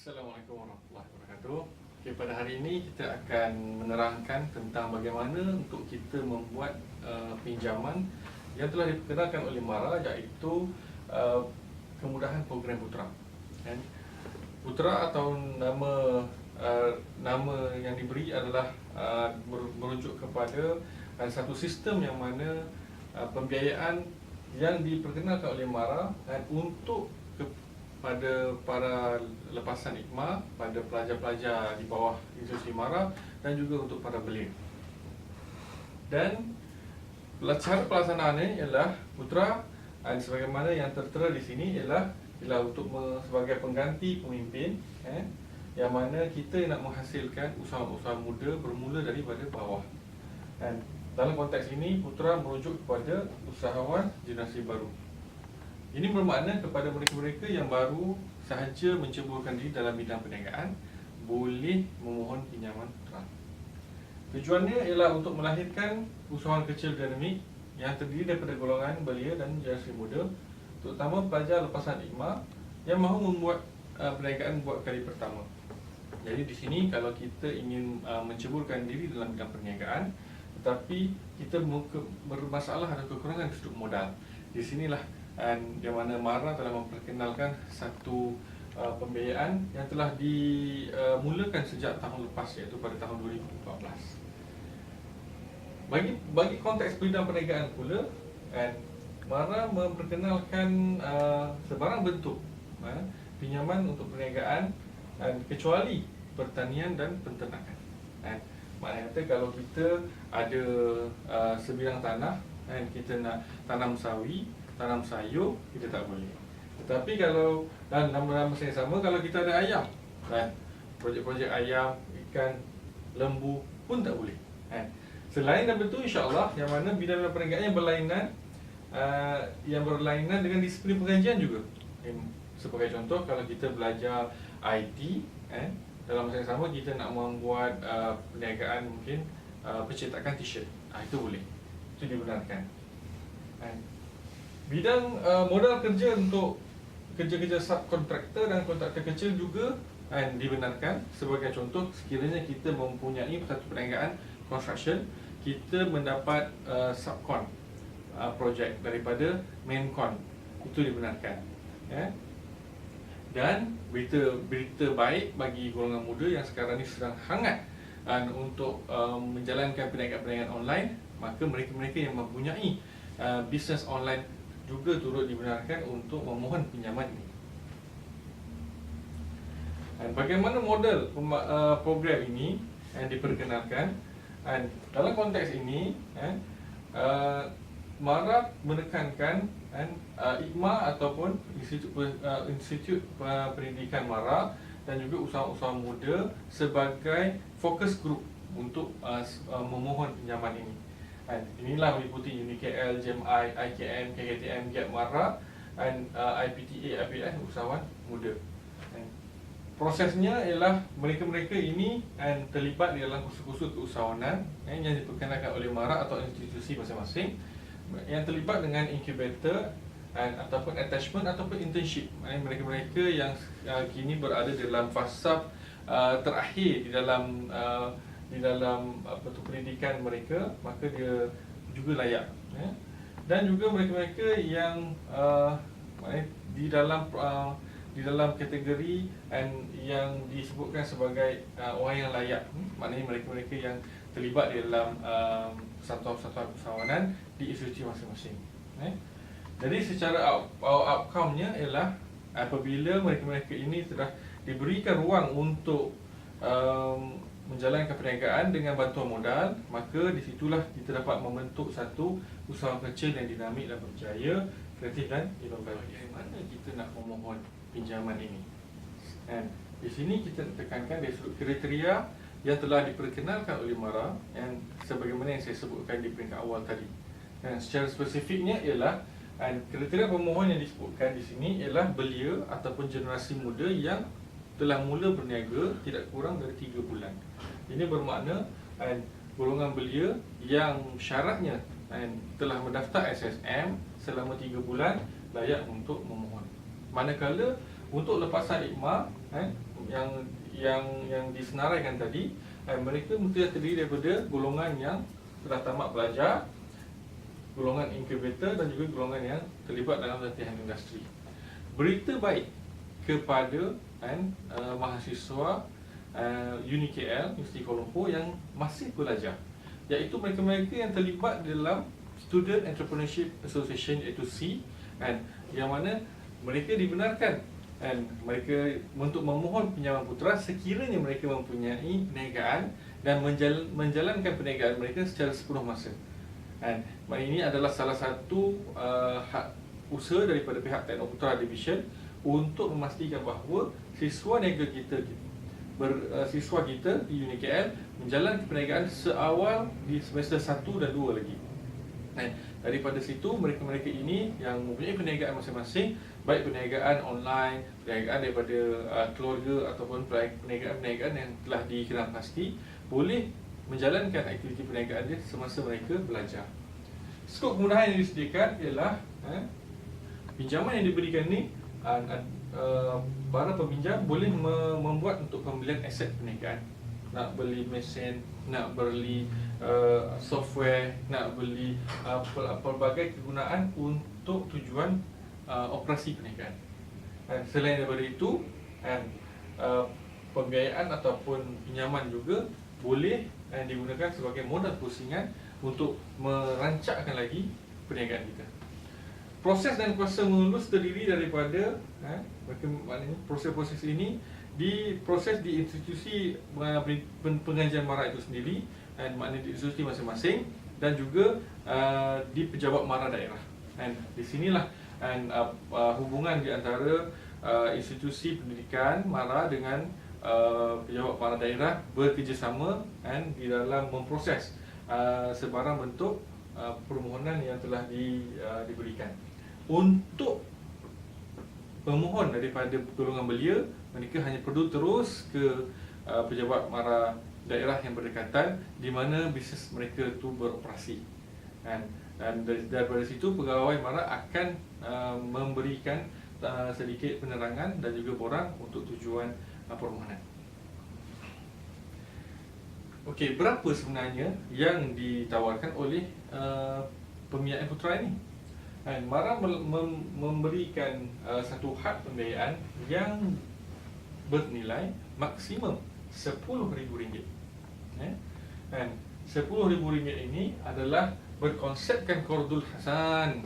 Assalamualaikum warahmatullahi wabarakatuh. Okay, pada hari ini kita akan menerangkan tentang bagaimana untuk kita membuat pinjaman yang telah diperkenalkan oleh MARA, iaitu kemudahan program Putra. Putra atau nama yang diberi adalah merujuk kepada satu sistem yang mana pembiayaan yang diperkenalkan oleh MARA untuk pada para lepasan IKMA, pada pelajar-pelajar di bawah institusi MARA dan juga untuk para belia. Dan cara pelaksanaannya ialah Putra sebagaimana yang tertera di sini ialah untuk sebagai pengganti pemimpin, yang mana kita nak menghasilkan usahawan-usahawan muda bermula daripada bawah. Dan dalam konteks ini Putra merujuk kepada usahawan generasi baru. Ini bermakna kepada mereka-mereka yang baru sahaja menceburkan diri dalam bidang perniagaan boleh memohon pinjaman Putra. Tujuannya ialah untuk melahirkan usahawan kecil dinamik yang terdiri daripada golongan belia dan generasi muda, terutama pelajar lepasan IKMA yang mahu membuat perniagaan buat kali pertama. Jadi di sini kalau kita ingin menceburkan diri dalam bidang perniagaan tetapi kita bermasalah ada kekurangan sudut modal, di sinilah yang mana MARA telah memperkenalkan satu pembiayaan yang telah dimulakan sejak tahun lepas, iaitu pada tahun 2014. Bagi konteks bidang perniagaan pula, MARA memperkenalkan sebarang bentuk pinjaman untuk perniagaan kecuali pertanian dan penternakan. Maknanya kalau kita ada sebidang tanah, kita nak tanam sawi, tanam sayur, kita tak boleh. Tetapi kalau dalam masa yang sama, kalau kita ada ayam, projek-projek ayam, ikan, lembu pun tak boleh. Selain daripada itu, insya-Allah yang mana bidang perniagaan yang berlainan dengan disiplin pengajian juga. Sebagai contoh, kalau kita belajar IT, dalam masa yang sama kita nak membuat perniagaan mungkin pencetakan t-shirt, itu boleh, itu dibenarkan. Bidang modal kerja untuk kerja-kerja subkontraktor dan kontraktor kecil juga dibenarkan. Sebagai contoh, sekiranya kita mempunyai satu perniagaan construction, kita mendapat subkon projek daripada mainkon, itu dibenarkan. Dan berita baik bagi golongan muda yang sekarang ni sedang hangat untuk menjalankan perniagaan-perniagaan online, maka mereka-mereka yang mempunyai bisnes online juga turut dibenarkan untuk memohon pinjaman ini. Bagaimana model program ini yang diperkenalkan? Dalam konteks ini, MARA menekankan IKMA ataupun Institut Pendidikan MARA dan juga usahawan-usahawan muda sebagai fokus group untuk memohon pinjaman ini. Inilah meliputi UniKL, JEMI, IKM, KKTM, GAP MARA dan IPTA, IPS, usahawan muda. Prosesnya ialah mereka-mereka ini terlibat di dalam kursus-kursus keusahawanan yang diperkenalkan oleh MARA atau institusi masing-masing, yang terlibat dengan incubator ataupun attachment ataupun internship. Mereka-mereka yang kini berada dalam fasa terakhir di dalam pendidikan mereka, maka dia juga layak. Dan juga mereka-mereka yang di dalam kategori yang disebutkan sebagai orang yang layak, maknanya mereka-mereka yang terlibat di dalam satuan usahawanan di institusi masing-masing. Jadi secara outcome-nya ialah apabila mereka-mereka ini sudah diberikan ruang untuk menjalankan perniagaan dengan bantuan modal, maka disitulah kita dapat membentuk satu usaha kecil yang dinamik dan berjaya, kreatif dan inovatif. Mana kita nak memohon pinjaman ini? Di sini kita tekankan dari sudut kriteria yang telah diperkenalkan oleh MARA, yang sebagaimana yang saya sebutkan di peringkat awal tadi. Secara spesifiknya ialah kriteria pemohon yang disebutkan di sini ialah belia ataupun generasi muda yang telah mula berniaga tidak kurang dari 3 bulan. Ini bermakna golongan belia yang syaratnya telah mendaftar SSM selama 3 bulan layak untuk memohon. Manakala untuk lepasan IKMA yang disenaraikan tadi, mereka mesti terdiri daripada golongan yang telah tamat belajar, golongan incubator dan juga golongan yang terlibat dalam latihan industri. Berita baik kepada mahasiswa UniKL, Universiti Kuala Lumpur yang masih belajar, iaitu mereka-mereka yang terlibat dalam Student Entrepreneurship Association, iaitu SEA, yang mana mereka dibenarkan mereka untuk memohon pinjaman putera sekiranya mereka mempunyai perniagaan dan menjalankan perniagaan mereka secara sepenuh masa. Ini adalah salah satu hak usaha daripada pihak Teknoputra Division untuk memastikan bahawa siswa niaga kita siswa kita di UniKL menjalankan perniagaan seawal di semester 1 dan 2 lagi. Daripada situ, mereka-mereka ini yang mempunyai perniagaan masing-masing, baik perniagaan online, perniagaan daripada keluarga ataupun perniagaan yang telah dikenal pasti, boleh menjalankan aktiviti perniagaan dia semasa mereka belajar. Skop kemudahan yang disediakan ialah pinjaman yang diberikan ni, para peminjam boleh membuat untuk pembelian aset perniagaan. Nak beli mesin, nak beli software, nak beli pelbagai kegunaan untuk tujuan operasi perniagaan. Selain daripada itu, pembiayaan ataupun pinjaman juga boleh digunakan sebagai modal pusingan untuk merancakkan lagi perniagaan kita. Proses dan kuasa melulus terdiri daripada maknanya proses-proses ini diproses di institusi pengajian MARA itu sendiri, maknanya di institusi masing-masing, dan juga di pejabat MARA daerah. Di sinilah hubungan di antara institusi pendidikan MARA dengan pejabat MARA daerah bekerjasama di dalam memproses sebarang bentuk permohonan yang telah diberikan. Untuk pemohon daripada golongan belia, mereka hanya perlu terus ke pejabat MARA daerah yang berdekatan di mana bisnes mereka itu beroperasi. Dan daripada situ pegawai MARA akan memberikan sedikit penerangan dan juga borang untuk tujuan permohonan. Okey, berapa sebenarnya yang ditawarkan oleh pembiayaan putera ini? MARA memberikan satu had pembiayaan yang bernilai maksimum RM10,000. RM10,000 ini adalah berkonsepkan Qardul Hasan.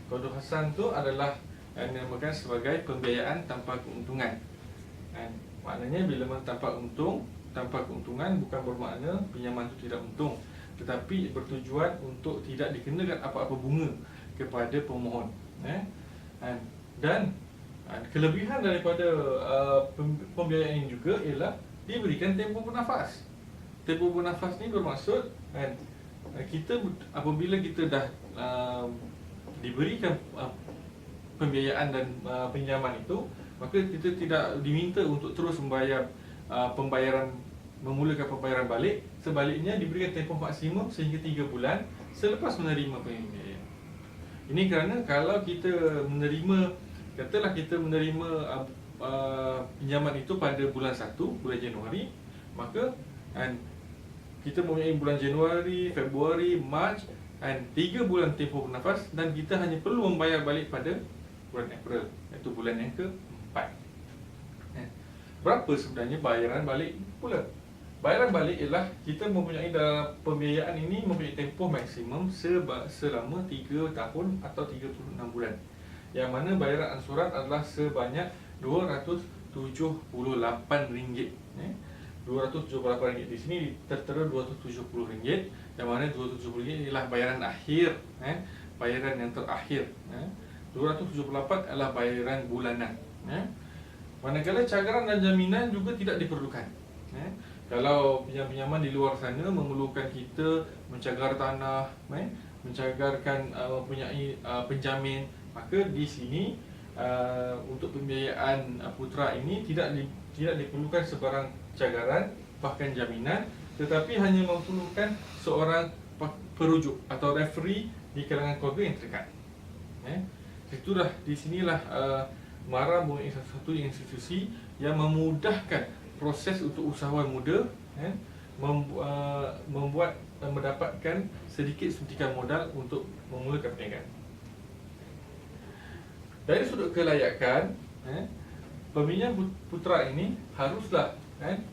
Qardul Hasan tu adalah dinamakan sebagai pembiayaan tanpa keuntungan. Maknanya bila tanpa keuntungan bukan bermakna pinjaman itu tidak untung, tetapi bertujuan untuk tidak dikenakan apa-apa bunga kepada pemohon. Dan kelebihan daripada pembiayaan ini juga ialah diberikan tempoh bernafas. Tempoh bernafas ni bermaksud kita apabila kita dah diberikan pembiayaan dan pinjaman itu, maka kita tidak diminta untuk terus membayar memulakan pembayaran balik. Sebaliknya diberikan tempoh maksimum sehingga 3 bulan selepas menerima pembiayaan. Ini kerana kalau kita menerima, katalah kita menerima pinjaman itu pada bulan 1, bulan Januari, maka kita mempunyai bulan Januari, Februari, Mac, 3 bulan tempoh bernafas, dan kita hanya perlu membayar balik pada bulan April, iaitu bulan yang ke-4. Berapa sebenarnya bayaran balik pula? Bayaran balik ialah kita mempunyai dalam pembiayaan ini mempunyai tempoh maksimum selama 3 tahun atau 36 bulan. Yang mana bayaran ansuran adalah sebanyak RM278. RM278 di sini tertera RM270, yang mana RM270 ialah bayaran akhir, bayaran yang terakhir. RM278 adalah bayaran bulanan. Manakala cagaran dan jaminan juga tidak diperlukan. Kalau pinjam-pinjaman di luar sana memerlukan kita mencagar tanah, mencagarkan mempunyai penjamin, maka di sini untuk pembiayaan putera ini tidak diperlukan sebarang cagaran bahkan jaminan, tetapi hanya memerlukan seorang perujuk atau referee di kalangan keluarga yang terdekat. Itulah di sinilah MARA mempunyai satu institusi yang memudahkan proses untuk usahawan muda mendapatkan sedikit suntikan modal untuk memulakan perniagaan. Dari sudut kelayakan, pembinaan putera ini haruslah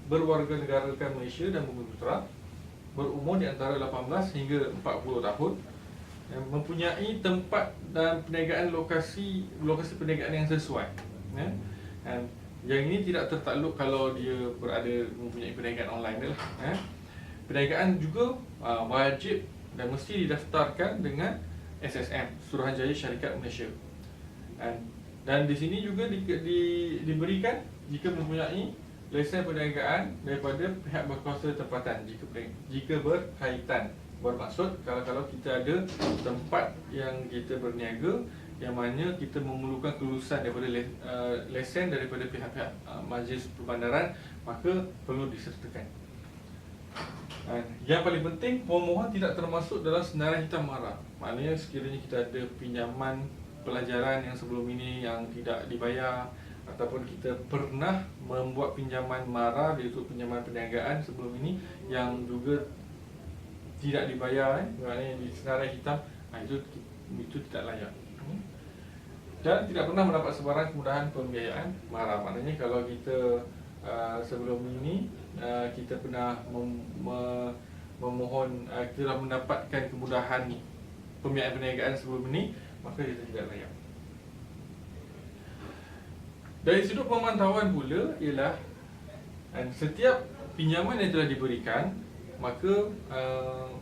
berwarganegarakan Malaysia dan Bumi Putra, berumur di antara 18 hingga 40 tahun, mempunyai tempat dan perniagaan lokasi perniagaan yang sesuai. Yang ini tidak tertakluk kalau dia mempunyai perniagaan online lah. Perniagaan juga wajib dan mesti didaftarkan dengan SSM, Suruhanjaya Syarikat Malaysia. Dan di sini juga diberikan jika mempunyai lesen perniagaan daripada pihak berkuasa tempatan jika berkaitan. Bermaksud kalau kita ada tempat yang kita berniaga yang mana kita memerlukan kelulusan daripada lesen daripada pihak-pihak majlis perbandaran, maka perlu disertakan. Yang paling penting, pemohon tidak termasuk dalam senarai hitam MARA. Maknanya sekiranya kita ada pinjaman pelajaran yang sebelum ini yang tidak dibayar, ataupun kita pernah membuat pinjaman MARA, iaitu pinjaman perniagaan sebelum ini yang juga tidak dibayar, maknanya di senarai hitam, itu tidak layak. Dan tidak pernah mendapat sebarang kemudahan pembiayaan MARA. Maknanya kalau kita sebelum ini kita pernah memohon, kita telah mendapatkan kemudahan pembiayaan perniagaan sebelum ini, maka kita tidak layak. Dari sudut pemantauan pula ialah setiap pinjaman yang telah diberikan, maka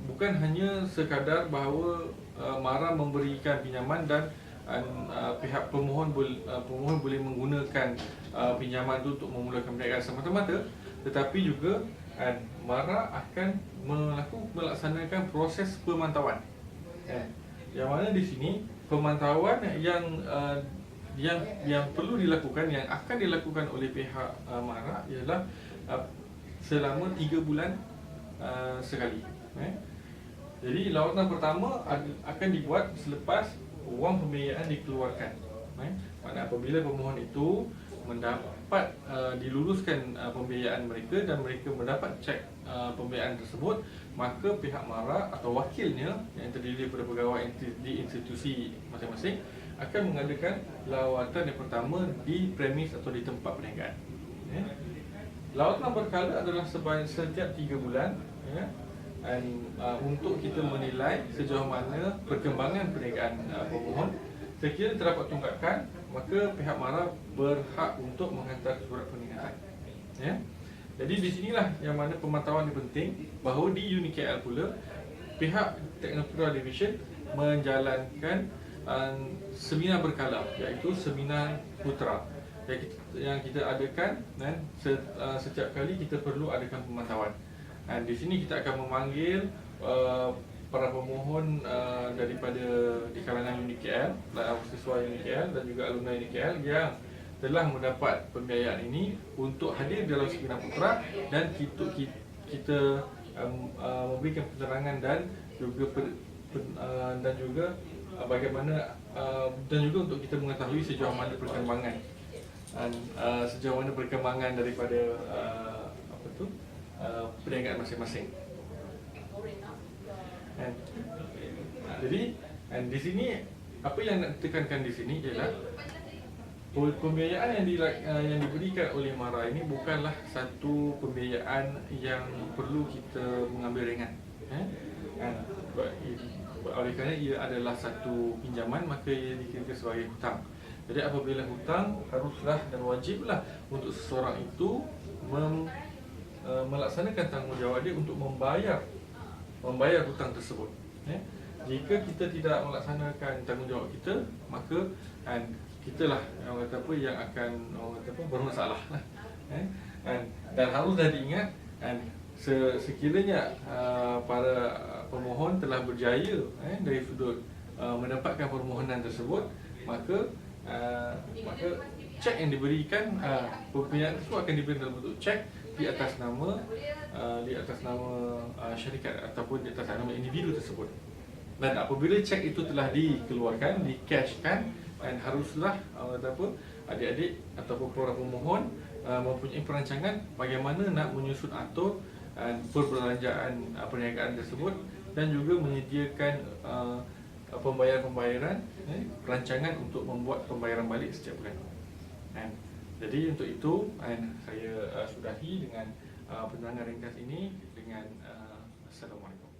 bukan hanya sekadar bahawa MARA memberikan pinjaman dan pihak pemohon boleh menggunakan pinjaman itu untuk memulakan perniagaan semata-mata, tetapi juga MARA akan melaksanakan proses pemantauan. Yang mana di sini pemantauan yang perlu dilakukan, yang akan dilakukan oleh pihak MARA ialah selama 3 bulan sekali. Jadi lawatan pertama akan dibuat selepas wang pembiayaan dikeluarkan. Maksudnya apabila pemohon itu mendapat diluluskan pembiayaan mereka dan mereka mendapat cek pembiayaan tersebut, maka pihak MARA atau wakilnya yang terdiri daripada pegawai di institusi masing-masing akan mengadakan lawatan yang pertama di premis atau di tempat perniagaan. Lawatan berkala adalah setiap 3 bulan, untuk kita menilai sejauh mana perkembangan perniagaan pemohon. Sekiranya terdapat tunggakan, maka pihak MARA berhak untuk menghantar surat peringatan. Jadi di sinilah yang mana pemantauan ini penting, bahawa di unit KL pula pihak Teknoputra Division menjalankan seminar berkala, iaitu seminar Putra yang kita adakan, dan setiap kali kita perlu adakan pemantauan. Di sini kita akan memanggil para pemohon daripada di kalangan unit KL, siswa unit KL dan juga alumni unit KL yang telah mendapat pembiayaan ini untuk hadir dalam seminar Putra, dan kita memberikan penerangan dan juga bagaimana dan juga untuk kita mengetahui sejauh mana perkembangan daripada perniagaan masing-masing. Jadi di sini apa yang nak tekankan di sini ialah pembiayaan yang diberikan oleh MARA ini bukanlah satu pembiayaan yang perlu kita mengambil ringan. Oleh kerana ia adalah satu pinjaman, maka ia dikira sebagai hutang. Jadi apabila hutang, haruslah dan wajiblah untuk seseorang itu melaksanakan tanggungjawab dia untuk membayar hutang tersebut. Jika kita tidak melaksanakan tanggungjawab kita, maka kitalah yang akan bermasalah. Dan haruslah diingat, sekiranya para pemohon telah berjaya dari sudut mendapatkan permohonan tersebut, maka cek yang diberikan, pembiayaan tersebut akan diberikan dalam bentuk cek di atas nama syarikat ataupun di atas nama individu tersebut. Dan apabila cek itu telah dikeluarkan, di-cashkan, dan haruslah adik-adik ataupun para pemohon mempunyai perancangan bagaimana nak menyusun atur perbelanjaan perniagaan tersebut dan juga menyediakan pembayaran-pembayaran, perancangan untuk membuat pembayaran balik setiap bulan. Jadi untuk itu saya sudahi dengan penerangan ringkas ini dengan Assalamualaikum.